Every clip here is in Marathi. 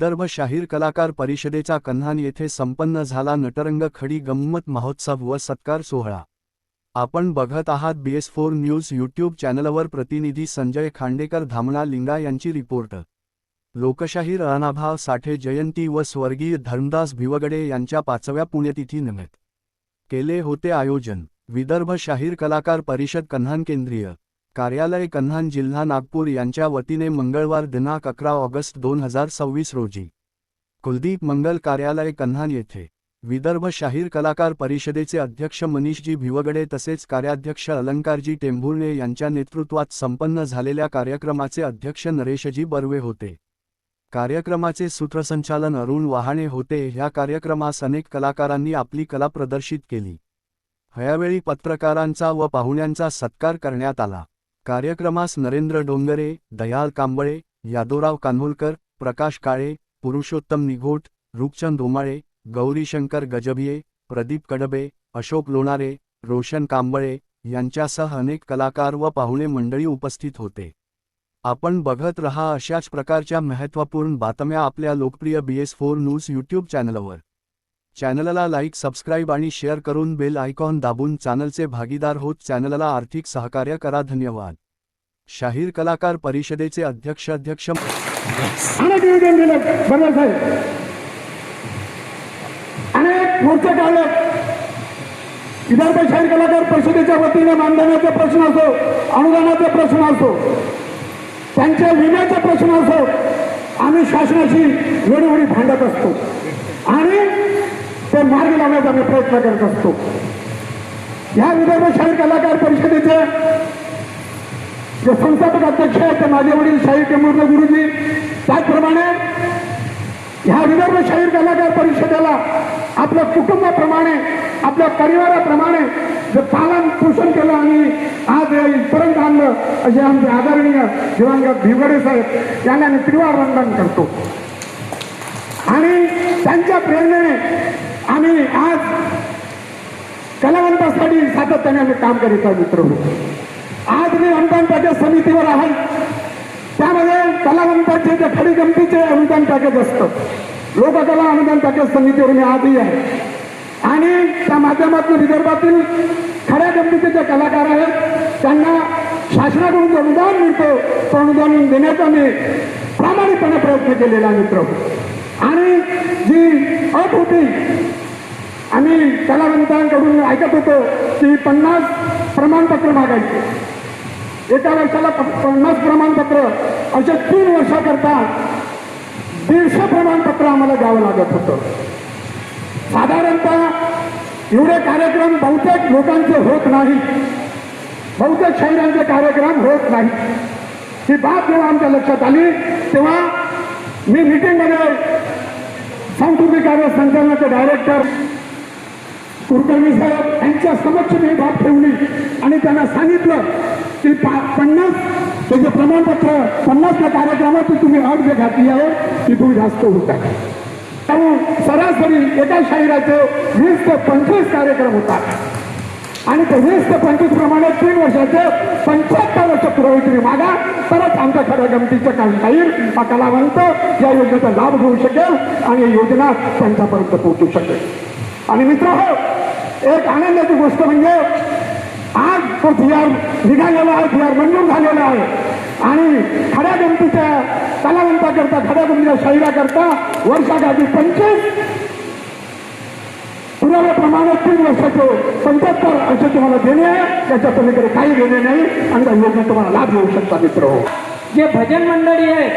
विदर्भ शाहीर कलाकार परिषदेचा कन्हान येथे संपन्न झाला नटरंग खडी गंमत महोत्सव व सत्कार सोहळा। आपण बघत आहात BS4 न्यूज यूट्यूब चॅनलवर। प्रतिनिधी संजय खांडेकर धामणा लिंगा यांची रिपोर्ट। लोकशाहीर अण्णाभाऊ साठे जयंती व स्वर्गीय धर्मदास भिवगडे यांच्या 5व्या पुण्यतिथी निमित्त केले होते आयोजन। विदर्भ शाहीर कलाकार परिषद कन्हान केंद्रीय कार्यालय कन्हान जिल्हा नागपूर यांच्या वतीने मंगळवार दिनांक 11 ऑगस्ट 2026 रोजी कुलदीप मंगल कार्यालय कन्हान येथे विदर्भ शाहीर कलाकार परिषदेचे अध्यक्ष मनीषजी भिवगडे तसेच कार्याध्यक्ष अलंकारजी टेंभुर्णे यांच्या नेतृत्वात संपन्न झालेल्या कार्यक्रमाचे अध्यक्ष नरेशजी बर्वे होते। कार्यक्रमाचे सूत्रसंचालन अरुण वाहाणे होते। ह्या कार्यक्रमास अनेक कलाकारांनी आपली कला प्रदर्शित केली। यावेळी पत्रकारांचा व पाहुण्यांचा सत्कार करण्यात आला। कार्यक्रमास नरेंद्र डोंगरे, दयाळ कांबळे, यादवराव कान्होलकर, प्रकाश काळे, पुरुषोत्तम निघोट, रूपचंद धोमाळे, गौरीशंकर गजभिये, प्रदीप कडबे, अशोक लोणारे, रोशन कांबळे यांच्यासह अनेक कलाकार व पाहुणे मंडळी उपस्थित होते। आपण बघत रहा अशाच प्रकारच्या महत्त्वपूर्ण बातम्या आपल्या लोकप्रिय BS4 न्यूज यूट्यूब चॅनलवर। चॅनलला लाईक, सबस्क्राईब आणि शेअर करून बेल आयकॉन दाबून चॅनलचे भागीदार होत चॅनलला आर्थिक सहकार्य करा। धन्यवाद। शाहीर कलाकार परिषदेचे अध्यक्ष अनेक मोर्चे काढले। विदर्भ शाहीर कलाकार परिषदेच्या वतीने मानधनाचे प्रश्न असो, अनुदानाचे प्रश्न असो, त्यांच्या विम्याचे प्रश्न असो, आम्ही शासनाशी वेळोवेळी भांडत असतो आणि ते मार्ग लावण्याचा आम्ही प्रयत्न करत असतो। या विदर्भ शाहीर कलाकार परिषदेचे जे संस्थापक अध्यक्ष आहेत ते माझे वडील शाहीर टेंभुर्णे गुरुजी, त्याचप्रमाणे ह्या विदर्भ शाहीर कलाकार परिषदेला आपल्या कुटुंबाप्रमाणे, आपल्या परिवाराप्रमाणे जे पालन पोषण केलं आणि आज इथपर्यंत आणलं असे आमचे आदरणीय दिवंगत भिवगडे साहेब यांना मी त्रिवार वंदन करतो। आणि त्यांच्या प्रेरणेने आम्ही आज कलावंतांसाठी सातत्याने आम्ही काम करीत आहोत। मित्रांनो, आज मी अनुदान पॅकेज समितीवर आहे। त्यामध्ये कलावंतांचे जे खडी गमतीचे अनुदान पॅकेज असतं, लोककला अनुदान पॅकेज समितीवर मी आजही आहे आणि त्या माध्यमातून विदर्भातील खड्या गमतीचे जे कलाकार आहेत त्यांना शासनाकडून जे अनुदान मिळतं ते अनुदान देण्याचा मी प्रामाणिकपणे प्रयत्न केलेला मित्र। आणि जी अट होती, आम्ही कलावंतांकडून ऐकत होतो की 50 प्रमाणपत्र मागायचे, एका वर्षाला 50 प्रमाणपत्र, अशा 3 वर्षाकरता 150 प्रमाणपत्र आम्हाला द्यावं लागत होतं। साधारणतः एवढे कार्यक्रम बहुतेक लोकांचे होत नाही, बहुतेक शाहिरांचे कार्यक्रम होत नाही। ही बाब जेव्हा आमच्या लक्षात आली तेव्हा मी मीटिंगमध्ये सांस्कृतिक कार्य संचालनाचे डायरेक्टर कुलकर्णी साहेब यांच्या समक्ष मी बाब ठेवली आणि त्यांना सांगितलं की 50 त्याचे प्रमाणपत्र 50 कार्यक्रमात तुम्ही अट जे घातली आहे ती तुम्ही जास्त होत आहे। त्यामुळे सरासरी एका शाहिराचे 20 ते 25 कार्यक्रम होतात आणि ते 20 ते 25 प्रमाणे 3 वर्षाचे 75 वर्ष पुरावे तुम्ही मागा, तरच आमच्या खऱ्या गमतीचं काही शाहीर हा कलावंत या योजनेचा लाभ घेऊ शकेल आणि योजना त्यांच्यापर्यंत पोहोचू शकेल। आणि मित्रांनो, एक आनंदाची गोष्ट म्हणजे आज तो PR निघालेला आहे, PR मंजूर झालेला आहे आणि खड्या गमतीच्या कलावंताकरता, खड्या गमतीच्या शाहिराकरता वर्षाकाठी 25 पुराव्याप्रमाणे 3 वर्षाचे 75 असे तुम्हाला देणे आहे। त्याच्या पलीकडे काही देणे नाही आणि त्या योजना तुम्हाला लाभ घेऊ शकता। मित्र, जे भजन मंडळी आहे,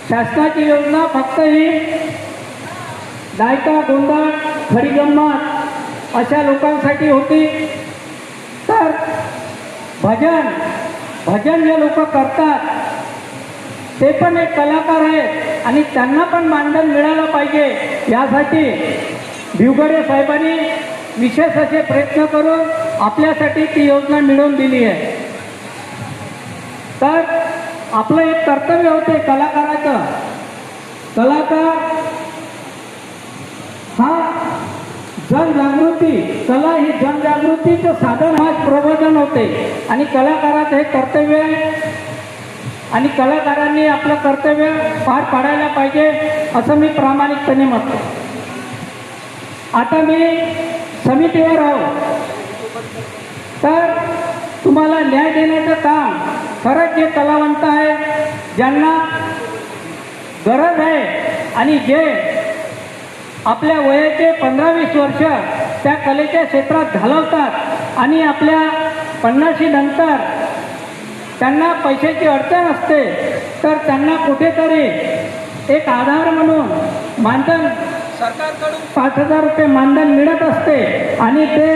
शासनाची योजना फक्त ही गायका, गोंधळ, खडी गंमत अशा लोकांसाठी होती। तर भजन जे लोक करतात ते पण एक कलाकार आहेत आणि त्यांना पण मानधन मिळालं पाहिजे, यासाठी भिवगडे साहेबांनी विशेष असे प्रयत्न करून आपल्यासाठी ती योजना मिळवून दिली आहे। तर आपलं एक कर्तव्य होते कलाकाराचं। कलाकार हा जनजागृती, कला ही जनजागृतीचं साधन, हा प्रबोधन होते आणि कलाकाराचं हे कर्तव्य आणि कलाकारांनी आपलं कर्तव्य पार पाडायला पाहिजे असं मी प्रामाणिकपणे म्हणतो. आता मी समितीवर आहो, तर तुम्हाला न्याय देण्याचं काम खरंच जे कलावंत आहे, ज्यांना गरज आहे आणि जे आपल्या वयाचे 15-20 वर्ष त्या कलेच्या क्षेत्रात घालवतात आणि आपल्या 50 नंतर त्यांना पैशाची अडचण असते, तर त्यांना कुठेतरी एक आधार म्हणून मानधन सरकारकडून 5,000 रुपये मानधन मिळत असते आणि ते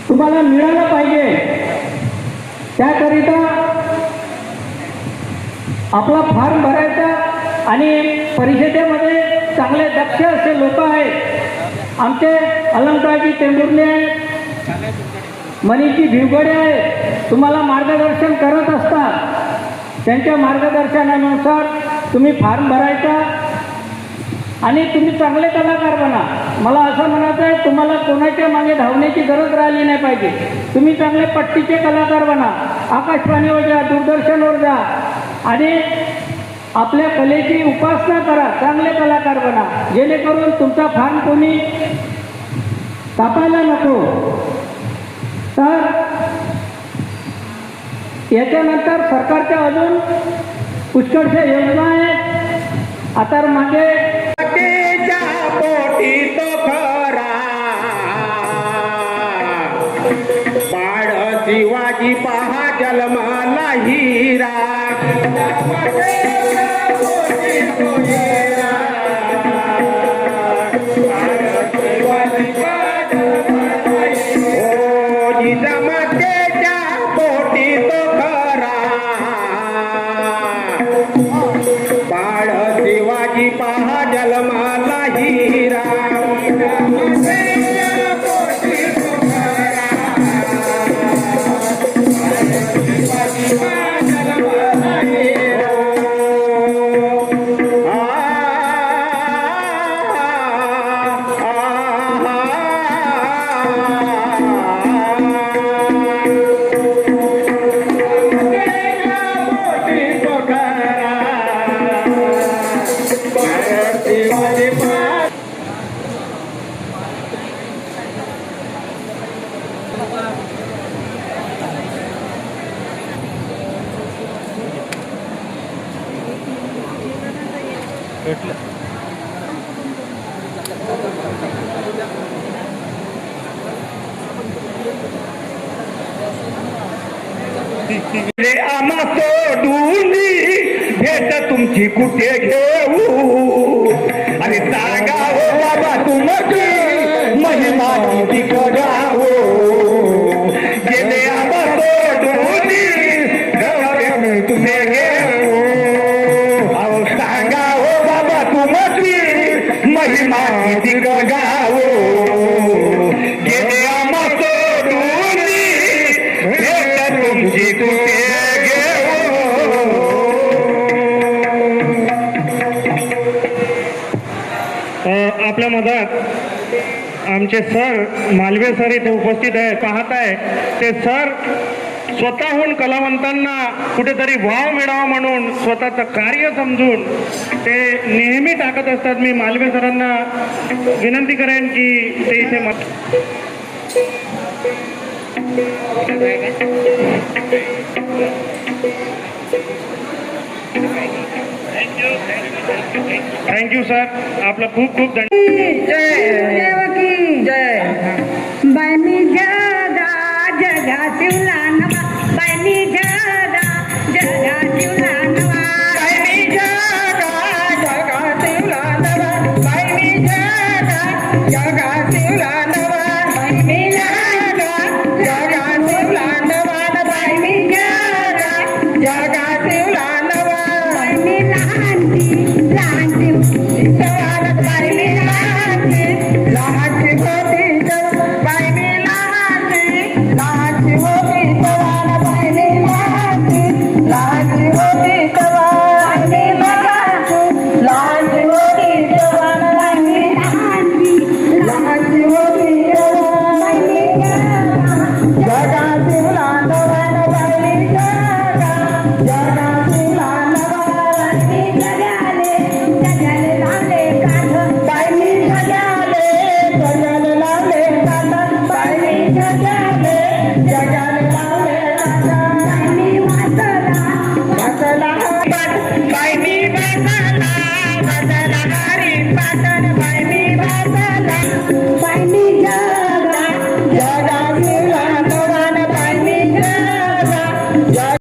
तुम्हाला मिळालं पाहिजे. त्याकरिता आपला फॉर्म भरायचा आणि परिषदेमध्ये चांगले दक्ष असे लोक आहेत. आमचे अलंकाजी टेंभुर्णे आहेत, मनीषजी भिवगडे आहेत, तुम्हाला मार्गदर्शन करत असतात. त्यांच्या मार्गदर्शनानुसार तुम्ही फॉर्म भरायचा आणि तुम्ही चांगले कलाकार बना. मला असं म्हणायचं आहे, तुम्हाला कोणाच्या मागे धावण्याची गरज राहिली नाही पाहिजे. तुम्ही चांगले पट्टीचे कलाकार बना, आकाशवाणीवर जा, दूरदर्शनवर जा आणि आपल्या कलेची उपासना करा, चांगले कलाकार बना, जेणेकरून तुमचा फॉर्म कोणी कापायला नको. तर याच्यानंतर सरकारच्या अजून पुष्कळशा योजना आहेत. आता मागे पोटी तो खरा पाड शिवाजी पहा जन्माला हिरा जिजामातेच्या पोटी तो खरा बाळ शिवाजी पहा जन्माला हिरा आम्हा सोडून भेट तुमची कुठे घेऊ आणि सांगा हो बाबा तुमची महिमा किती करावो गेले आम्हा सोडून तुम्ही घेऊ अहो सांगा हो बाबा तुमची महिमा किती करावो गेले आम्हा सोडून भेट तुमची कुठे आपल्या मधात आमचे सर मालवे सर इथे उपस्थित आहे. पाहताय ते सर स्वतःहून कलावंतांना कुठेतरी वाव मिळावा म्हणून स्वतःचं कार्य समजून ते नेहमी टाकत असतात. मी मालवे सरांना विनंती करेन की ते इथे थँक्यू सर, आपलं खूप खूप धन्यवाद.